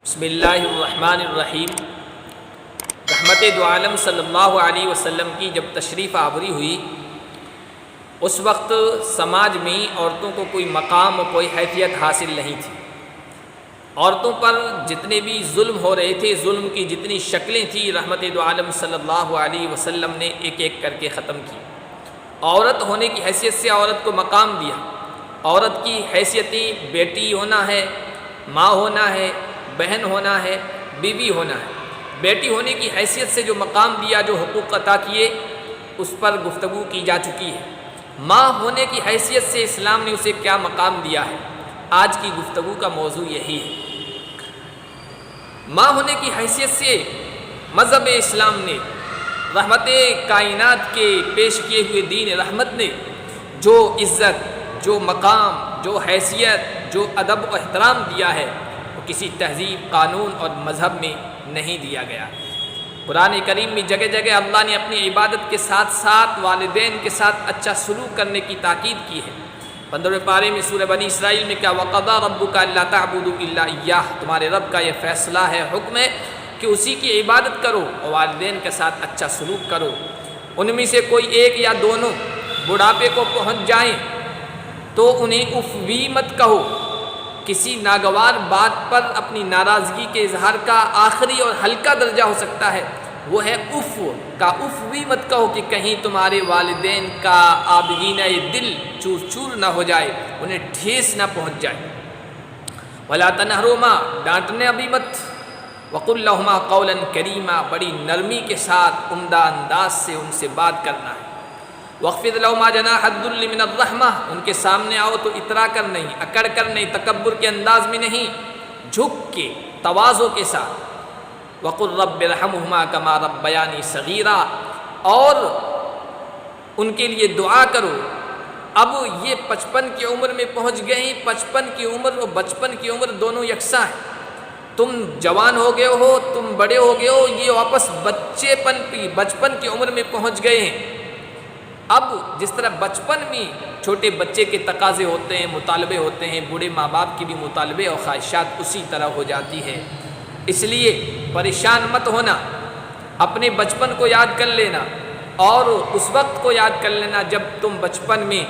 بسم اللہ الرحمن الرحیم۔ رحمت دو عالم صلی اللہ علیہ وسلم کی جب تشریف آوری ہوئی، اس وقت سماج میں عورتوں کو کوئی مقام اور کوئی حیثیت حاصل نہیں تھی۔ عورتوں پر جتنے بھی ظلم ہو رہے تھے، ظلم کی جتنی شکلیں تھیں، رحمت دو عالم صلی اللہ علیہ وسلم نے ایک ایک کر کے ختم کی۔ عورت ہونے کی حیثیت سے عورت کو مقام دیا۔ عورت کی حیثیتیں بیٹی ہونا ہے، ماں ہونا ہے، بہن ہونا ہے، بیوی ہونا ہے۔ بیٹی ہونے کی حیثیت سے جو مقام دیا، جو حقوق عطا کیے، اس پر گفتگو کی جا چکی ہے۔ ماں ہونے کی حیثیت سے اسلام نے اسے کیا مقام دیا ہے، آج کی گفتگو کا موضوع یہی ہے۔ ماں ہونے کی حیثیت سے مذہب اسلام نے، رحمت کائنات کے پیش کیے ہوئے دین رحمت نے جو عزت، جو مقام، جو حیثیت، جو ادب و احترام دیا ہے، وہ کسی تہذیب، قانون اور مذہب میں نہیں دیا گیا۔ قرآن کریم میں جگہ جگہ اللہ نے اپنی عبادت کے ساتھ ساتھ والدین کے ساتھ اچھا سلوک کرنے کی تاکید کی ہے۔ 15ویں پارے میں سورہ بنی اسرائیل میں کیا وَقَضَىٰ رَبُّكَ أَلَّا تَعْبُدُوا إِلَّا إِيَّاهُ، تمہارے رب کا یہ فیصلہ ہے، حکم ہے کہ اسی کی عبادت کرو اور والدین کے ساتھ اچھا سلوک کرو۔ ان میں سے کوئی ایک یا دونوں بڑھاپے کو پہنچ جائیں تو انہیں اف بھی مت کہو۔ کسی ناگوار بات پر اپنی ناراضگی کے اظہار کا آخری اور ہلکا درجہ ہو سکتا ہے، وہ ہے اف کا۔ اف بھی مت کہو کہ کہیں تمہارے والدین کا آبگینہ دل چور چور نہ ہو جائے، انہیں ٹھیس نہ پہنچ جائے۔ وَلَا تَنْهَرْهُمَا، ڈانٹنے بھی مت۔ وَقُلْ لَهُمَا قَوْلًا كَرِيمًا، بڑی نرمی کے ساتھ عمدہ انداز سے ان سے بات کرنا ہے۔ وَاخْفِضْ لَهُمَا جَنَاحَ الذُّلِّ مِنَ الرَّحْمَةِ، ان کے سامنے آؤ تو اترا کر نہیں، اکڑ کر نہیں، تکبر کے انداز میں نہیں، جھک کے، تواضع کے ساتھ۔ وَقُلْ رَبِّ ارْحَمْهُمَا كَمَا رَبَّيَانِي صَغِيرًا، اور ان کے لیے دعا کرو۔ اب یہ 55 کی عمر میں پہنچ گئے ہیں، 55 کی عمر اور بچپن کی عمر دونوں یکساں ہیں۔ تم جوان ہو گئے ہو، تم بڑے ہو گئے ہو، یہ واپس بچپن کی عمر میں پہنچ گئے ہیں۔ اب جس طرح بچپن میں چھوٹے بچے کے تقاضے ہوتے ہیں، مطالبے ہوتے ہیں، بوڑھے ماں باپ کی بھی مطالبے اور خواہشات اسی طرح ہو جاتی ہے۔ اس لیے پریشان مت ہونا، اپنے بچپن کو یاد کر لینا اور اس وقت کو یاد کر لینا جب تم بچپن میں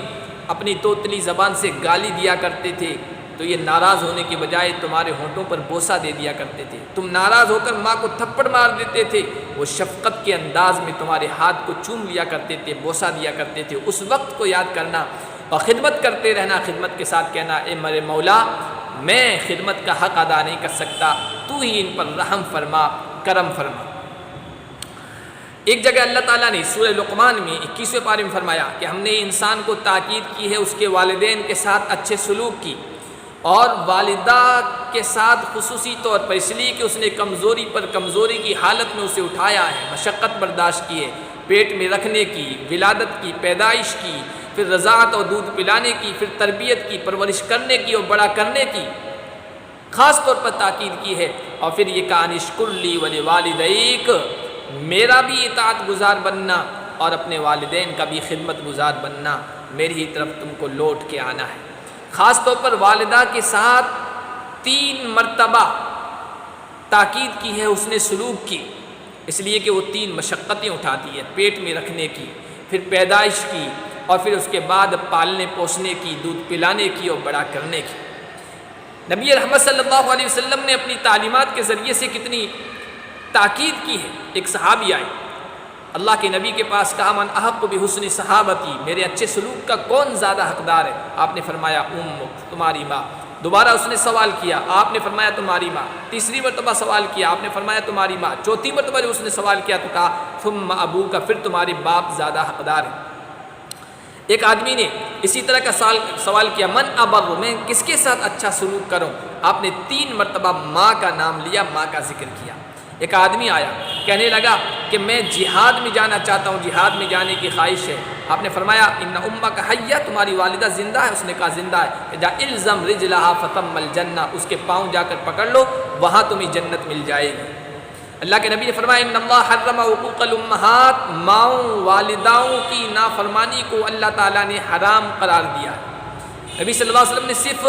اپنی توتلی زبان سے گالی دیا کرتے تھے تو یہ ناراض ہونے کے بجائے تمہارے ہونٹوں پر بوسہ دے دیا کرتے تھے۔ تم ناراض ہو کر ماں کو تھپڑ مار دیتے تھے، وہ شفقت کے انداز میں تمہارے ہاتھ کو چوم لیا کرتے تھے، بوسہ دیا کرتے تھے۔ اس وقت کو یاد کرنا اور خدمت کرتے رہنا، خدمت کے ساتھ کہنا اے میرے مولا، میں خدمت کا حق ادا نہیں کر سکتا، تو ہی ان پر رحم فرما، کرم فرما۔ ایک جگہ اللہ تعالیٰ نے سورہ لقمان میں 21ویں پارے میں فرمایا کہ ہم نے انسان کو تاکید کی ہے اس کے والدین کے ساتھ اچھے سلوک کی، اور والدہ کے ساتھ خصوصی طور پر اس لیے کہ اس نے کمزوری پر کمزوری کی حالت میں اسے اٹھایا ہے، مشقت برداشت کی ہے، پیٹ میں رکھنے کی، ولادت کی، پیدائش کی، پھر رضاعت اور دودھ پلانے کی، پھر تربیت کی، پرورش کرنے کی اور بڑا کرنے کی خاص طور پر تاکید کی ہے۔ اور پھر یہ کہا اشکر لی ولوالدیک، میرا بھی اطاعت گزار بننا اور اپنے والدین کا بھی خدمت گزار بننا، میری ہی طرف تم کو لوٹ کے آنا ہے۔ خاص طور پر والدہ کے ساتھ 3 مرتبہ تاکید کی ہے اس نے سلوک کی، اس لیے کہ وہ 3 مشقتیں اٹھاتی ہے، پیٹ میں رکھنے کی، پھر پیدائش کی، اور پھر اس کے بعد پالنے پوسنے کی، دودھ پلانے کی اور بڑا کرنے کی۔ نبی رحمت صلی اللہ علیہ وسلم نے اپنی تعلیمات کے ذریعے سے کتنی تاکید کی ہے۔ ایک صحابی آئے اللہ کے نبی کے پاس، کہا من احق بحسن صحابتی، میرے اچھے سلوک کا کون زیادہ حقدار ہے؟ آپ نے فرمایا امک، تمہاری ماں۔ دوبارہ اس نے سوال کیا، آپ نے فرمایا تمہاری ماں۔ تیسری مرتبہ سوال کیا، آپ نے فرمایا تمہاری ماں۔ چوتھی مرتبہ جو اس نے سوال کیا تو کہا ثم ابوک، پھر تمہارے باپ زیادہ حقدار ہے۔ ایک آدمی نے اسی طرح کا سوال کیا من ابر، میں کس کے ساتھ اچھا سلوک کروں؟ آپ نے 3 مرتبہ ماں کا نام لیا، ماں کا ذکر کیا۔ ایک آدمی آیا کہنے لگا کہ میں جہاد میں جانا چاہتا ہوں، جہاد میں جانے کی خواہش ہے۔ آپ نے فرمایا ان امک حیہ، تمہاری والدہ زندہ ہے؟ اس نے کہا زندہ ہے۔ جا الزم رجلہا فتم الجنہ، اس کے پاؤں جا کر پکڑ لو، وہاں تمہیں جنت مل جائے گی۔ اللہ کے نبی نے فرمایا ان اللہ حرم حقوق الامہات، ماؤں والداؤں کی نافرمانی کو اللہ تعالیٰ نے حرام قرار دیا ہے۔ نبی صلی اللہ علیہ وسلم نے صرف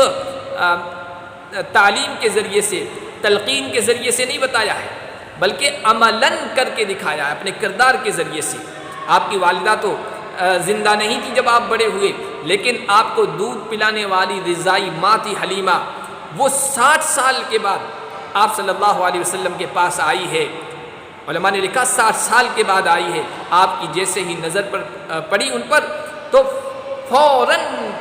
تعلیم کے ذریعے سے تلقین کے ذریعے سے نہیں بتایا ہے، بلکہ عملاً کر کے دکھایا ہے، اپنے کردار کے ذریعے سے۔ آپ کی والدہ تو زندہ نہیں تھی جب آپ بڑے ہوئے، لیکن آپ کو دودھ پلانے والی رضائی ماں تھی حلیمہ، وہ 60 سال کے بعد آپ صلی اللہ علیہ وسلم کے پاس آئی ہے۔ علماء نے لکھا 60 سال کے بعد آئی ہے، آپ کی جیسے ہی نظر پر پڑی ان پر تو فوراً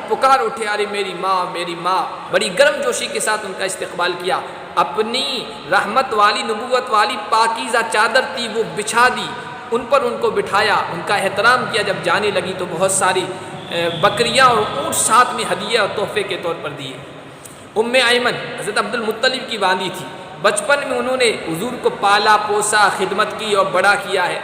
پکار اٹھے، ارے میری ماں میری ماں، بڑی گرم جوشی کے ساتھ ان کا استقبال کیا، اپنی رحمت والی نبوت والی پاکیزہ چادر تھی وہ بچھا دی، ان پر ان کو بٹھایا، ان کا احترام کیا۔ جب جانے لگی تو بہت ساری بکریاں اور اونٹ ساتھ میں ہدیہ اور تحفے کے طور پر دیے۔ ام ایمن حضرت عبد المطلب کی باندھی تھی، بچپن میں انہوں نے حضور کو پالا پوسا، خدمت کی اور بڑا کیا ہے۔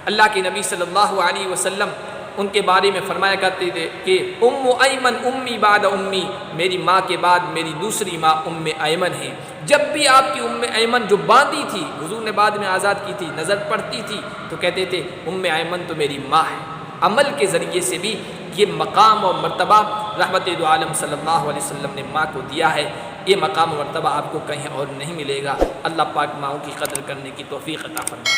اللہ کے نبی صلی اللہ علیہ وسلم ان کے بارے میں فرمایا کرتے تھے کہ ام ایمن امی بعد امی، میری ماں کے بعد میری دوسری ماں ام ایمن ہے۔ جب بھی آپ کی ام ایمن جو باندھی تھی، حضور نے بعد میں آزاد کی تھی، نظر پڑتی تھی تو کہتے تھے ام ایمن تو میری ماں ہے۔ عمل کے ذریعے سے بھی یہ مقام اور مرتبہ رحمت دو عالم صلی اللہ علیہ وسلم نے ماں کو دیا ہے۔ یہ مقام و مرتبہ آپ کو کہیں اور نہیں ملے گا۔ اللہ پاک ماؤں کی قدر کرنے کی توفیق عطا فرمائے۔